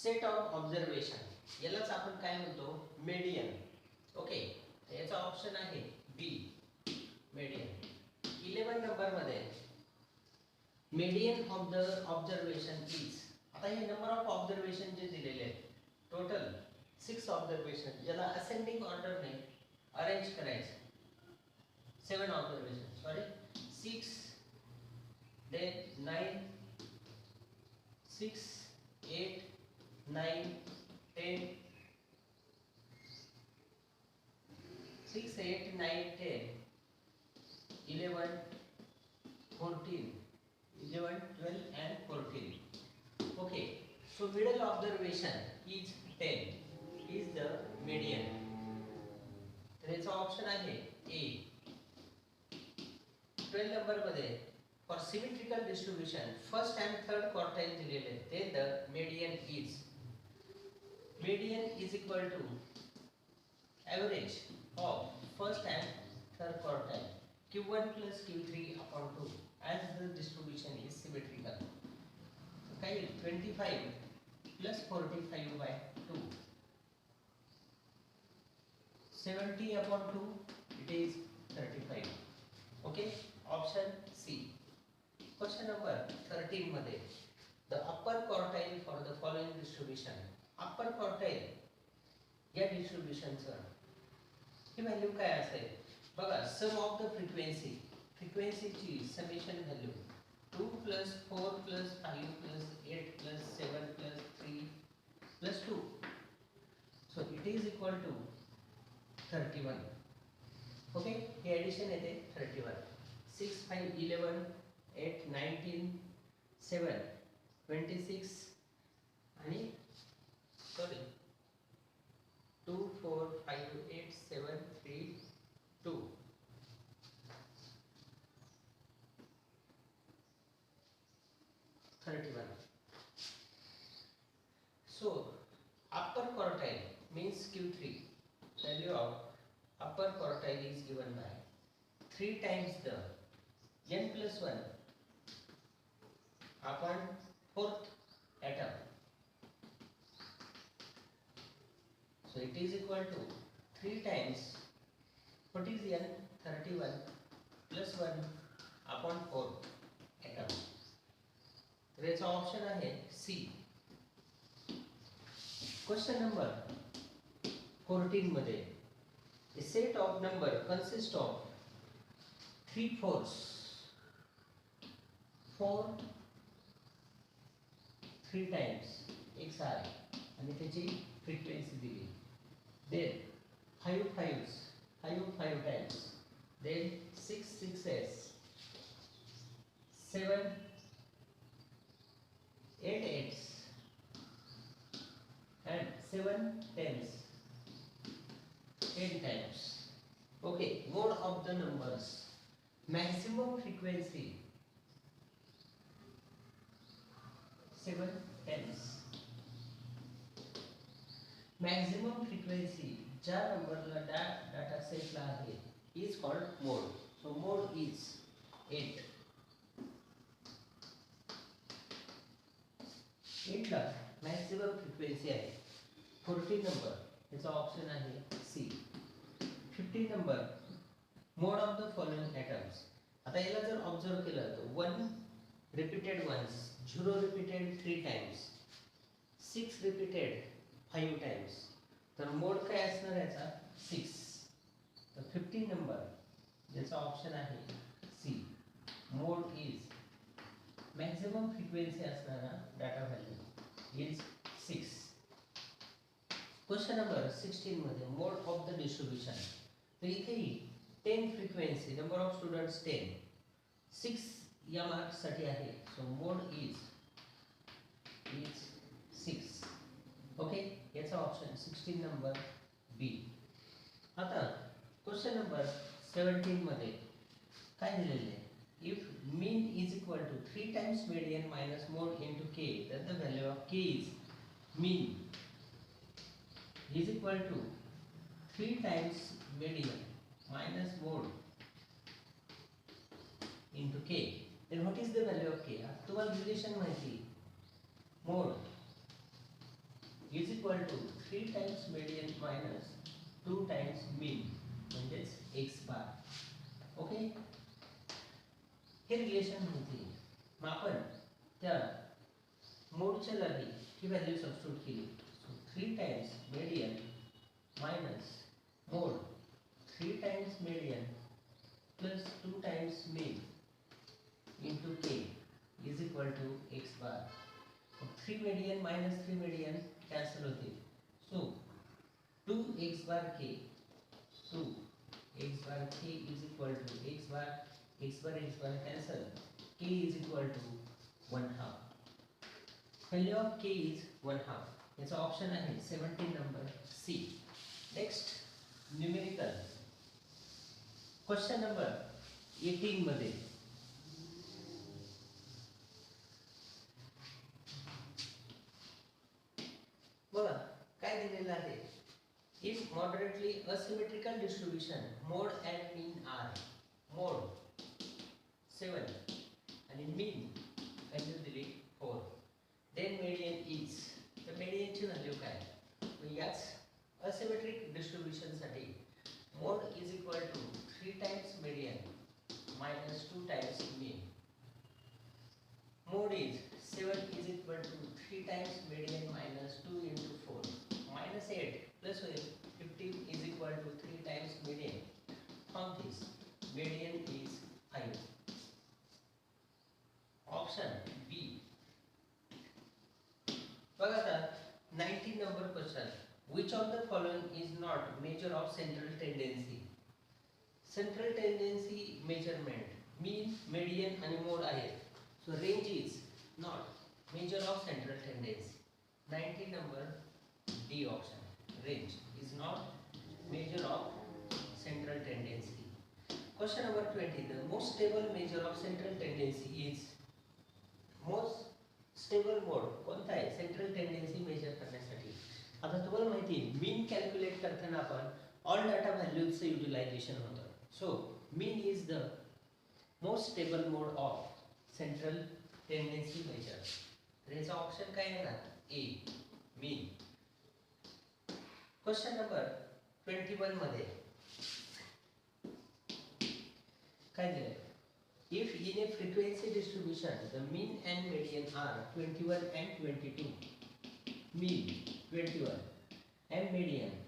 Set of observation यालाच आपण काय म्हणतो मेडियन. ओके, याचा ऑप्शन आहे बी मेडियन. 11 नंबर मध्ये median of the observation is. आता हे नंबर ऑफ ऑब्झर्वेशन जे दिलेले आहेत टोटल 6 ऑब्झर्वेशन, याला असेंडिंग ऑर्डर ने अरेंज करायचं. 7 observation sorry 6 then 9 6 8 9 10 6 8 9 10 11 14 11 12 and 14. Okay, so middle observation is 10 is the median. तर याचा ऑप्शन आहे ए. 12 नंबर मध्ये for symmetrical distribution first and third quartile दिलेले आहेत. ते the median is equal to average of first and third quartile q1 plus q3 upon 2 as the distribution is symmetrical. So काय 25 plus 45 by 2 70 upon 2 it is 35. Okay, option C. Question number 13 मध्ये the upper quartile for the following distribution. upper quartile या डिस्ट्रीब्युशनचं ही value काय असेल बघा. Sum of the फ्रिक्वेन्सीची summation value 2 plus 4 plus 5 plus 8 plus 7 plus 3 plus 2. So it is equal to 31. Okay, हे addition येते 31. 6 5 11 8 19 7 26 आणि sorry 2 4 5 8 7 3 2 31. So upper quartile means Q3. Value of upper quartile is given by 3 times the n plus 1 upon 4th atom. So it is equal to 3 times what is n 31 plus 1 upon 4 atom. तर याचा option आहे C. Question number 14 मध्ये a set of number consists of 3/4 4 3 times x आहे आणि त्याची frequency दिली. then 5 5s 5 times, then 6 6s 7 8 8s and 7 10s 10 times. Okay, mode of the numbers. Maximum frequency 7 tens. Maximum frequency ज्या नंबरला data सेटला आहे is called mode. So mode is 8. 8 ला maximum frequency आहे. 14 number याचा ऑप्शन आहे C. 15 number mode of the following atoms. आता याला जर ऑब्झर्व केलं तर 1 repeated once, 0 repeated 3 times, 6 repeated 5 times. तर मोड काय असणार याचा 6. तर 15 नंबर याचा ऑप्शन आहे C. Mode is maximum frequency असणारा data value is 6. Question number 16 मध्ये मोड ऑफ द डिस्ट्रीब्युशन. तर इथेही 10 फ्रिक्वेन्सी, नंबर ऑफ स्टुडंट्स 10, 6 या मार्क्स साठी आहे. So mode is 6. ओके, याचा ऑप्शन 16 नंबर बी. आता क्वेश्चन नंबर 17 मध्ये काय दिलेले आहे. If mean is equal to 3 times median minus mode into K, then the value of k is mean is equal to 3 times median minus mode into k. Then what is the value of k? तुम्हाला relation माहिती. मोड is equal to 3 times median minus 2 times mean म्हणजेच x bar. Okay, हे relation माहिती आहे. मग आपण त्या मोडच्या जागी ही व्हॅल्यू सबस्टिट्यूट केली. So 3 times median minus mode 3 times median plus 2 times mean into k is equal to x bar. 3 median minus 3 median cancel होते. So 2x bar k, 2x bar k is equal to x bar cancel, k is equal to 1/2. Value of k is 1/2. याचा option आहे 17 number C. Next numerical question number 18 मध्ये बघा काय दिलेलं आहे. If moderately asymmetrical distribution mode and mean are, mode 7 आणि मीन value दिली 4, then median is, तर मीडियनची व्हॅल्यू काय. याच असिमेट्रिक डिस्ट्रीब्यूशन साठी mode is equal to 3 times median minus 2 times mean. Mode is 7 is equal to 3 times median minus 2 into 4 minus 8 plus 15 is equal to 3 times median. From this median is 5. Option B. बघा आता 19 number question. Which of the following is not measure of central tendency? Central tendency measurement mean median आणि mode आहेत. So range is not measure of central tendency. 19 number D option, range is not measure of central tendency. Question number 20. The most stable measure of central tendency is, most stable mode कोणता आहे central tendency major करण्यासाठी. आता तुम्हाला माहिती आहे मीन calculate करताना आपण all data व्हॅल्यूजचं utilisation होतं. So mean is the most stable mode of central tendency measure. तर याचा ऑप्शन काय येणार ए, mean. क्वेश्चन नंबर 21 मध्ये काय दिलंय. If in a frequency distribution the mean and median are 21 and 22, mean 21 and median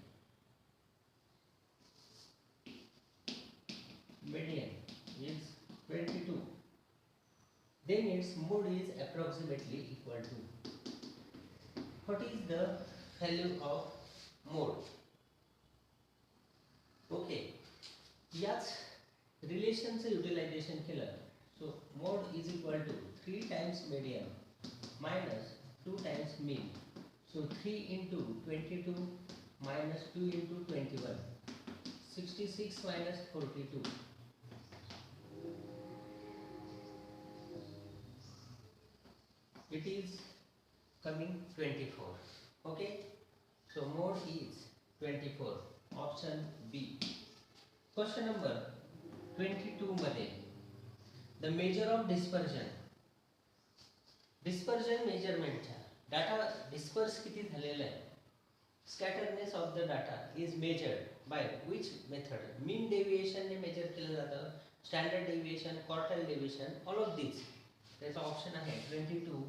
is 22, then its mode is approximately equal to. What is the value of mode? Okay, याच रिलेशनचं utilization केलं. So mode is equal to 3 times median minus 2 times mean. So 3 into 22 minus 2 into 21, 66 minus 42. It is coming 24. Okay, so mode is 24. Option B. Question number 22 मध्ये the measure of dispersion. dispersion measurementच्या data disperse किती झालेला आहे, scatterness of the data is measured by which method. Mean deviation ने measure केलं जातं, standard deviation, quartile deviation, all of this. त्याचा option आहे 22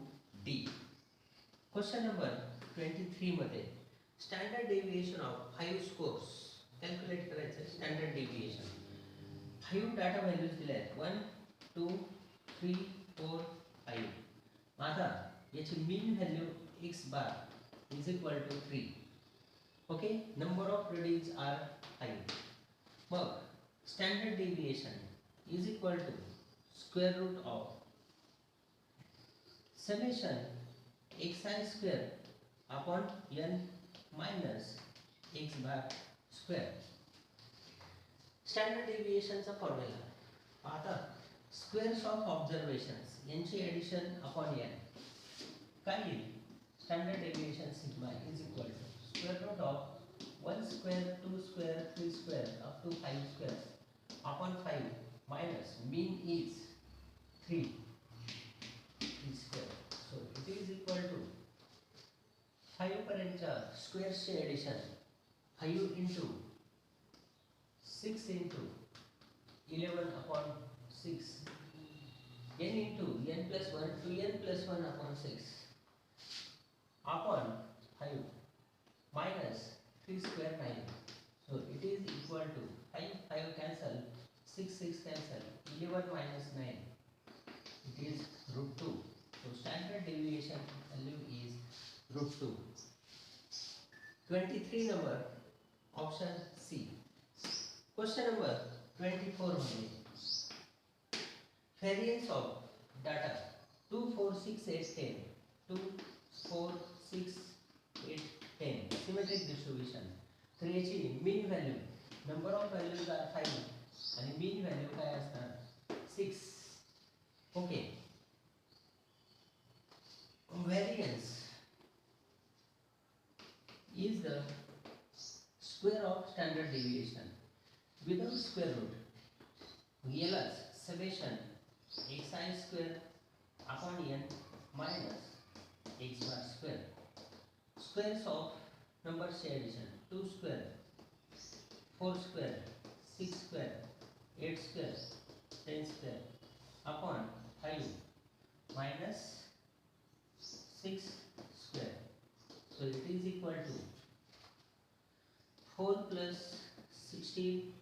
डी. क्वेश्चन नंबर 23 मध्ये standard deviation of 5 scores calculate करायचं. स्टँडर्ड डेविएशन 5 डाटा व्हॅल्यूज दिल्या आहेत 1 2 3 4 5. आता याची mean value x bar is equal to 3. Okay, number of readings are 5. मग standard deviation is equal to square root of summation xi square upon n minus x bar square. Standard डेविएशनचा formula. आता squares of observations यांची addition upon n काय येईल. Standard deviation sigma is equal to square root of 1 square 2 square 3 square up to 5 square upon 5 minus mean is 3 square. So it is equal to 5 पर्यंतच्या स्क्वेअर्सचे addition 5 into 6 into 11 upon 6 n into n plus 1 to n plus 1 upon 6 upon 5 minus 3 square 9. So it is equal to 5 cancel, 6 cancel, 11 minus 9. It is root 2. So standard deviation value is root 2. 23 number option C. Question number 24 only. Variance of data 2, 4, 6, 8, 10. 2, 4, 6, 8, 10. Symmetric distribution. तर याची mean value, number of values are 5 आणि mean value काय असणार 6. Okay. Variance is the square of standard deviation without square root. यालाच summation xi square upon n minus x bar square. Squares of numbers addition 2 square, 4 square, 6 square, 8 square, 10 square upon 5 minus 6 square. So it is equal to 4 plus 16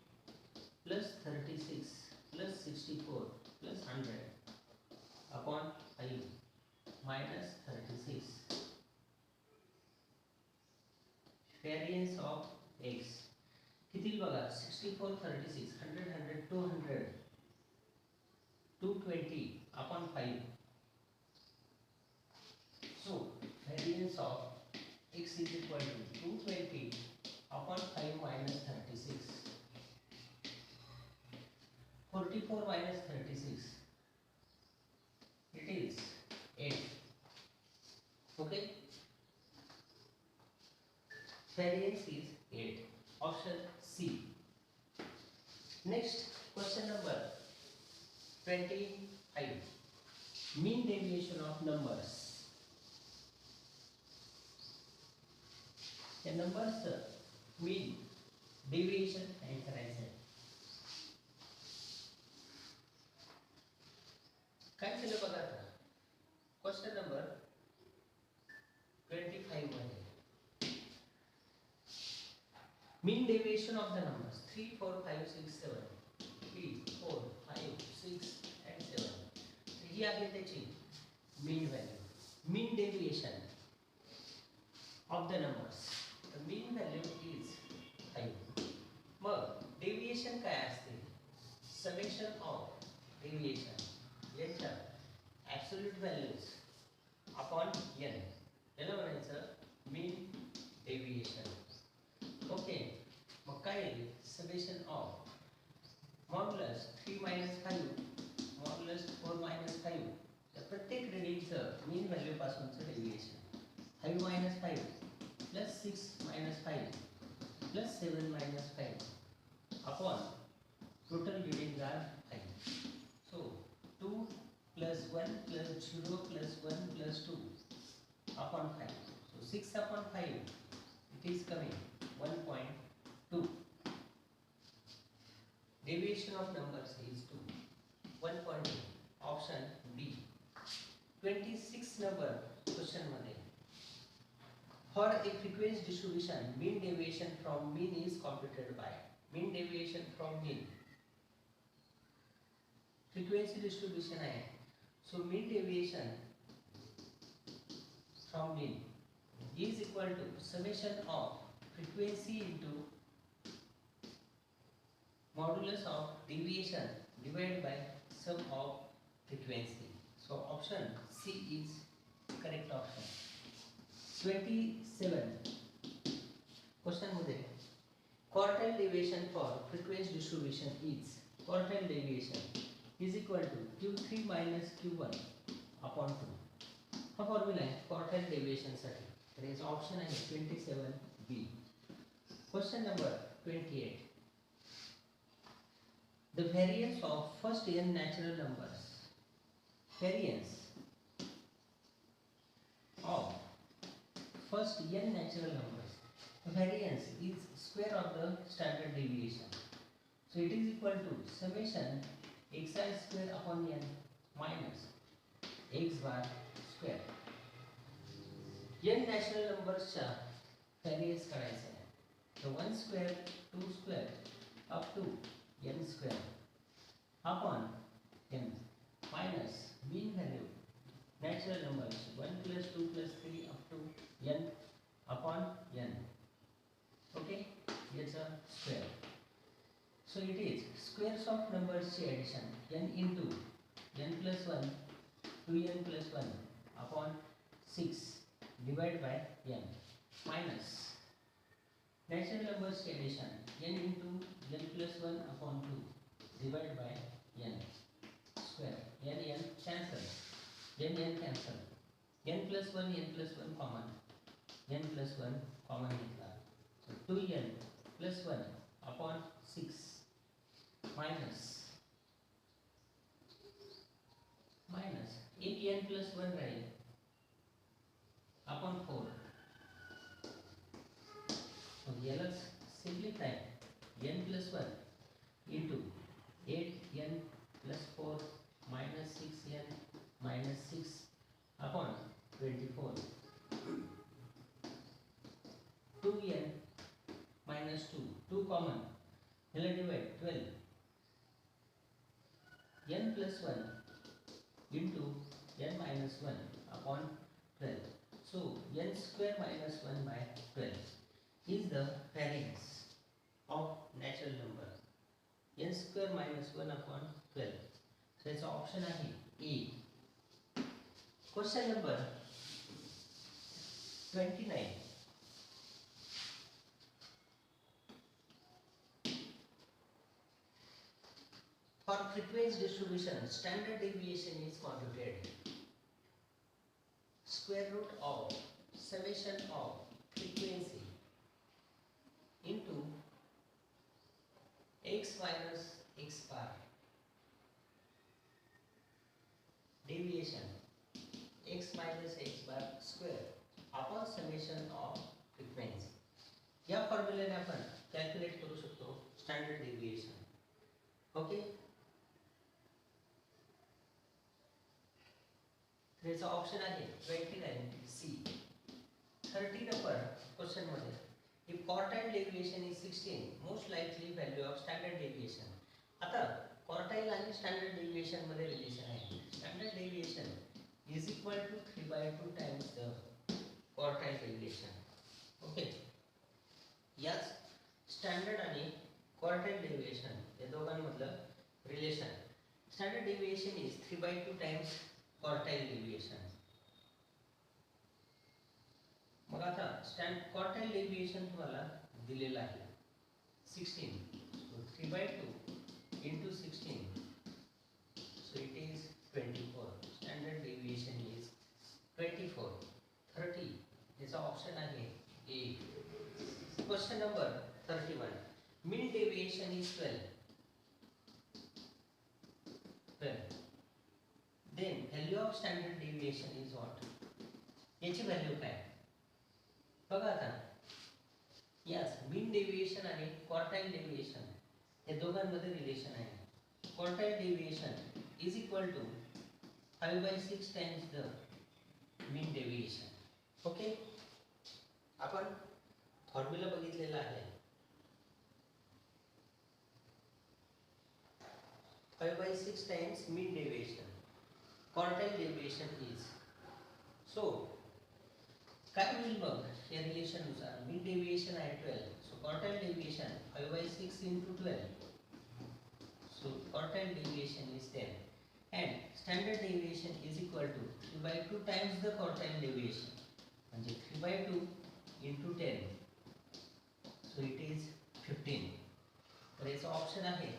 plus 36 plus 64 plus 100 upon 5 minus 36. Variance of x किती बघा 64 36 100 100 200 220 upon 5. So variance of x is equal to 220 upon 5 minus 36. 44 minus 36, it is 8. Okay, variance is 8. Option C. Next question number 25. Mean deviation of numbers. The numbers mean deviation and करायचं. काय केलं बघा आता question number 25 मध्ये mean deviation of the numbers 3 4 5 6 7 3 4 5 6 and 7. ही आहे त्याची mean value. Mean deviation of the numbers. The mean value is 5. मग deviation काय असते? Summation of deviation याच्या absolute values upon n याला म्हणायचं mean deviation. ओके, मग काय येईल summation of modulus 3 minus 5 modulus 4 minus 5 या प्रत्येक रिडिंगचं mean value पासूनचं deviation 5 minus 5 plus 6 minus 5 plus 7 minus 5 upon total readings are 5. So 2 plus 1 plus 0 plus 1 plus 2 upon 5. So 6 upon 5, it is coming 1.2. Deviation of numbers is 2. 1.2. Option B. 26 number question मध्ये. For a frequency distribution, mean deviation from mean is computed by. Mean deviation from mean. Frequency distribution है. So mean deviation from mean is equal to summation of frequency into modulus of deviation divided by sum of frequency. So option C is correct option. 27 question मध्ये quartile deviation for frequency distribution is quartile deviation is equal to q3 minus q1 upon 2. हा formula आहे quartile deviation साठी. तर याचा option आहे 27B. Question number 28. The variance of first n natural numbers. Variance of first n natural numbers. Variance is square of the standard deviation. So it is equal to summation xi square upon n minus x bar square. n natural numbers चा variance काढायचा आहे. So 1 square, 2 square up to n square upon n minus mean value natural numbers 1 plus 2 plus 3 up to n upon n. Okay, it's a square. So it is squares of numbers addition n into n plus 1 2n plus 1 upon 6 divided by n minus natural numbers addition n into n plus 1 upon 2 divided by n square. N cancel, n cancel, n plus 1 common, n plus 1 common घेतला. So 2n plus 1 upon 6 minus एक n plus 1 राहील upon 4. So यालाच simplify n plus 1 into 8n plus 4 minus 6n minus 6 upon 24. 2n minus 2 common, याला divide 12. n plus 1 into n minus 1 upon 12. So n square minus 1 by 12 is the variance of natural number. n square minus 1 upon 12. So its option आहे A. Question number 29. For frequency distribution, standard deviation is computed. Square root of summation of frequency into x minus x bar deviation x minus x bar square upon summation of frequency. या फॉर्म्युलाने आपण calculate करू शकतो standard deviation. Okay, त्याचा option आहे 29 C. 30 number question मध्ये if quartile deviation is 16 most likely value of standard deviation. आता quartile आणि standard deviation मध्ये रिलेशन आहे. Standard deviation is equal to 3/2 times the quartile deviation. Okay, याच standard आणि quartile deviation या दोघांमधलं relation. Standard deviation is 3/2 times quartile deviation. मग आता quartile deviation तुम्हाला दिलेला आहे 16. So 3/2 into 16. So it is 24. Standard deviation is 24. 30. याचा ऑप्शन आहे A. Question number 31. Mean deviation is 12. Then value of standard deviation is what? याची value काय? बघा आता, यस मीन डेविएशन आणि क्वार्टाइल डेविएशन हे दोघांमध्ये रिलेशन आहे. Quartile deviation is equal to 5/6 times the mean deviation. Okay, आपण फॉर्म्युला बघितलेला आहे. 5/6 times mean deviation. Quartile deviation is, so काय होईल मग या रिलेशन नुसार? मीन डेविएशन आहे 12. So quartile deviation 5/6 into 12. So quartile deviation is 10 and standard deviation is equal to 3/2 times the quartile deviation. म्हणजे 3/2 into 10. So it is 15. तर याचा option आहे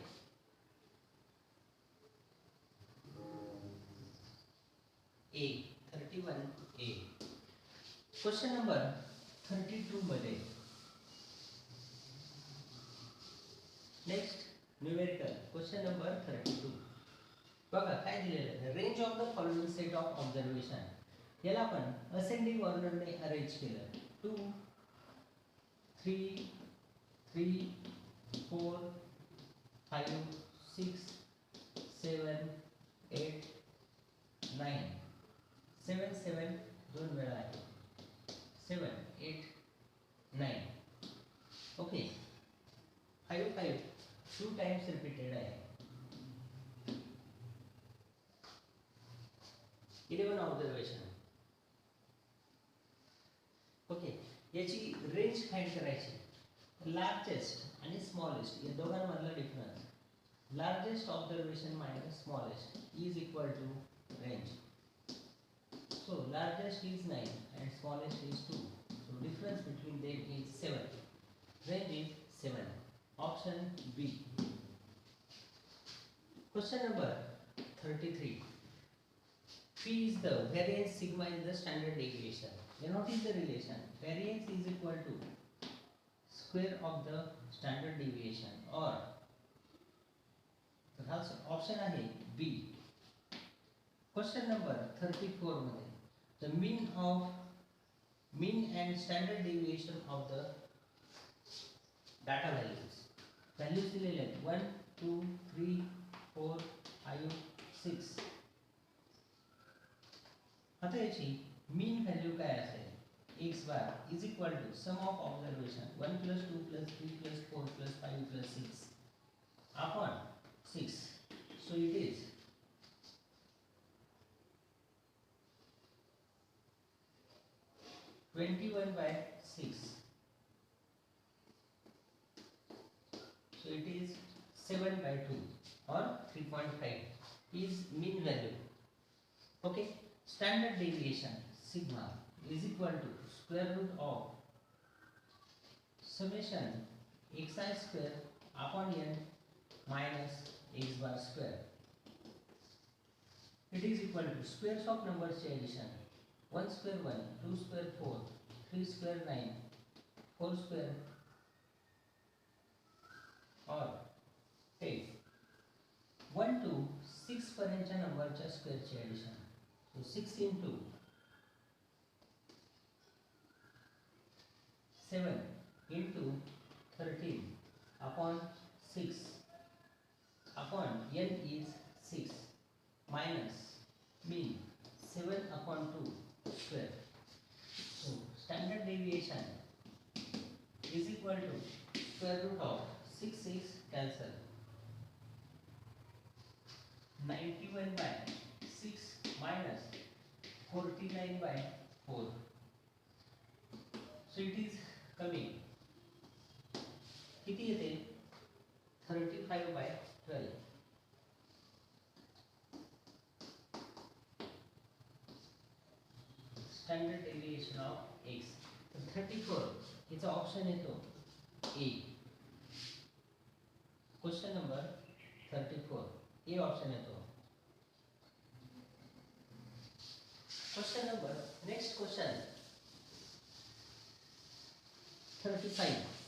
A. 31A. क्वेश्चन नंबर 32 मध्ये नेक्स्ट न्यूमेरिकल क्वेश्चन नंबर 32. बघा काय दिलेलं आहे. Range of the following set of observation. याला आपण असेंडिंग ऑर्डरने अरेंज केलं. 2, 3, 3, 4, 5, 6, 7, 8, 9. 7, 7 दोन वेळा आहे. 7, 8, 9. Okay. 5, 5 2 times repeated आहे. 11 ऑब्झर्वेशन. ओके, याची रेंज फाइंड करायची. लार्जेस्ट आणि स्मॉलेस्ट या दोघांमधला difference. Largest observation minus smallest is equal to range. So largest is 9 and smallest is 2. So difference between them is 7. Range is 7. Option B. Question number 33. P is the variance, sigma is the standard deviation. Then what is the relation? Variance is equal to square of the standard deviation, or option आहे B. Question number 34 मध्ये the mean and standard deviation of the data values दिलेले आहेत 1 2 3 4 5 6. आता याची mean value काय असेल? x bar is equal to sum of observation 1 plus 2 plus 3 plus 4 plus 5 plus 6 upon 6. So it is 21 by 6. So it is 7 by 2 or 3.5 is mean value. Okay, standard deviation sigma is equal to square root of summation xi square upon n minus x bar square. It is equal to squares of numbers addition. 1 square 1, 2 square 4, 3 square 9, 4 square or 8. 1 to 6 पर्यंतच्या नंबरच्या स्क्वेअरची addition. So 6 into 7 into 13 upon 6 upon n is 6 minus mean 7 upon 2 square. So standard deviation is equal to square root of 6 cancel. 91 by 6 minus 49 by 4. So it is coming किती येते 35 by 12. Standard deviation of x. So 34 its option येतो A. Question number 34 A option येतो. Question number next question 35.